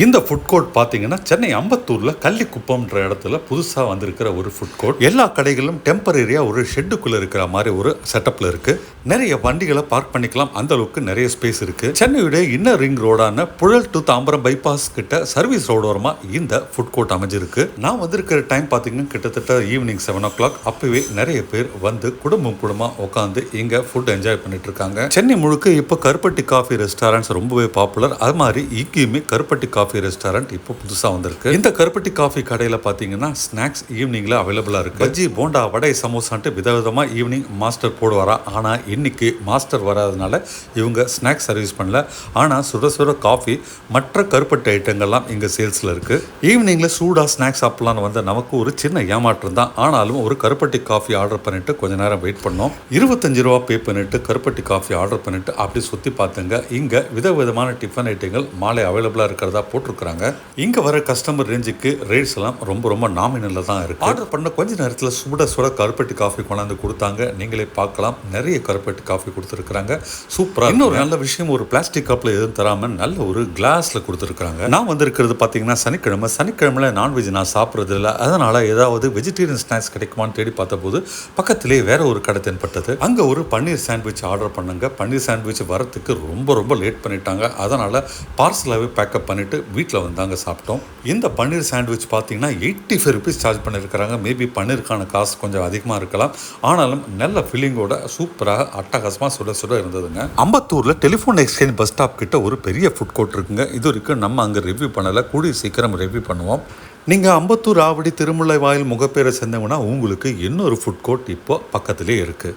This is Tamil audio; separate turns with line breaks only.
இந்த ஃபுட் கோர்ட் பார்த்தீங்கன்னா சென்னை அம்பத்தூரில் கள்ளிக்குப்பம்ன்ற இடத்துல புதுசாக வந்திருக்கிற ஒரு ஃபுட் கோர்ட். எல்லா கடைகளும் டெம்பரரியாக ஒரு ஷெட்டுக்குள்ளே இருக்கிற மாதிரி ஒரு செட்டப்பில் இருக்குது. நிறைய வண்டிகளை பார்க் பண்ணிக்கலாம், அந்த அளவுக்கு நிறைய ஸ்பேஸ் இருக்குது. சென்னையுடைய இன்னர் ரிங் ரோடான புழல் டு தாம்பரம் பைபாஸ் கிட்ட சர்வீஸ் ரோடோரமாக இந்த ஃபுட் கோர்ட் அமைஞ்சிருக்கு. நான் வந்திருக்கிற டைம் பார்த்தீங்கன்னா கிட்டத்தட்ட ஈவினிங் 7 o'clock. அப்பவே நிறைய பேர் வந்து குடும்பமாக உட்காந்து இங்கே ஃபுட் என்ஜாய் பண்ணிட்டு இருக்காங்க. சென்னை முழுக்க இப்போ கருப்பட்டி காஃபி ரெஸ்டாரண்ட்ஸ் ரொம்பவே பாப்புலர். அது மாதிரி இங்கேயுமே கருப்பட்டி காஃபி ரெஸ்டாரண்ட் இப்போ புதுசாக வந்திருக்கு. இந்த கருப்பட்டி காஃபி கடையில் பார்த்தீங்கன்னா ஸ்நாக்ஸ் ஈவினிங்கில் அவைலபிளாக இருக்குது. பஜ்ஜி, போண்டா, வடை, சமோசான்ட்டு விதவிதமாக ஈவினிங் மாஸ்டர் போடுவாரா. ஆனால் இன்னைக்கு மாஸ்டர் வராதனால இவங்க ஸ்நாக்ஸ் சர்வீஸ் பண்ணல. ஆனால் சுட சுட காஃபி மற்ற கருப்பட்டி ஐட்டங்கள்லாம் இங்கே சேல்ஸில் இருக்குது. ஈவினிங்கில் சூடாக ஸ்நாக்ஸ் சாப்பிட்லான்னு வந்த நமக்கு ஒரு சின்ன ஏமாற்றம் தான். ஆனாலும் ஒரு கருப்பட்டி காஃபி ஆர்டர் பண்ணிட்டு கொஞ்ச நேரம் வெயிட் பண்ணோம். 25 ரூபா பே பண்ணிட்டு கருப்பட்டி காஃபி ஆர்டர் பண்ணிட்டு அப்படி சுற்றி பார்த்துங்க. இங்கே விதவிதமான டிஃபன் ஐட்டங்கள் மாலை அவைலபிளாக இருக்கிறதா போட்டிருக்கிறாங்க. இங்கே வர கஸ்டமர் ரேஞ்சுக்கு ரேட்ஸ் எல்லாம் ரொம்ப நாமினலில் தான் இருக்குது. ஆர்டர் பண்ண கொஞ்ச நேரத்தில் சுட கருப்பட்டி காஃபி கொண்டாந்து கொடுத்தாங்க. நீங்களே பார்க்கலாம், நிறைய கருப்பட்டி காஃபி கொடுத்துருக்காங்க. சூப்பராக. இன்னொரு நல்ல விஷயம், ஒரு பிளாஸ்டிக் கப்பில் எதுவும் தராமல் நல்ல ஒரு கிளாஸில் கொடுத்துருக்காங்க. நான் வந்திருக்கிறது பார்த்தீங்கன்னா சனிக்கிழமை நான்வெஜ் நான் சாப்பிட்றது இல்லை. அதனால் ஏதாவது வெஜிடேரியன் ஸ்நாக்ஸ் கிடைக்குமான்னு தேடி பார்த்தபோது பக்கத்திலே வேற ஒரு கடை தென்பட்டது. அங்கே ஒரு பன்னீர் சாண்ட்விச் ஆர்டர் பண்ணுங்க. பன்னீர் சாண்ட்விச் வரத்துக்கு ரொம்ப லேட் பண்ணிட்டாங்க. அதனால் பார்சலாகவே பேக்கப் பண்ணிவிட்டு வீட்டில் வந்தாங்க சாப்பிட்டோம். இந்த பன்னீர் சாண்ட்விச் பார்த்தீங்கன்னா 85 rupees சார்ஜ் பண்ணியிருக்கிறாங்க. மேபி பன்னீருக்கான காசு கொஞ்சம் அதிகமாக இருக்கலாம். ஆனாலும் நல்ல ஃபீலிங்கோட சூப்பராக அட்டகாசமாக சுட இருந்ததுங்க. அம்பத்தூரில் டெலிஃபோன் எக்ஸ்சேஞ்ச் பஸ் ஸ்டாப் கிட்ட ஒரு பெரிய ஃபுட் கோர்ட் இருக்குங்க. இது வரைக்கும் நம்ம அங்கே ரிவ்யூ பண்ணலை. கூடிய சீக்கிரம் ரிவ்யூ பண்ணுவோம். நீங்கள் அம்பத்தூர், ஆவடி, திருமுல்லை வாயில் முகப்பேரை சேர்ந்தவங்கன்னா உங்களுக்கு இன்னொரு ஃபுட் கோர்ட் இப்போ பக்கத்திலே இருக்குது.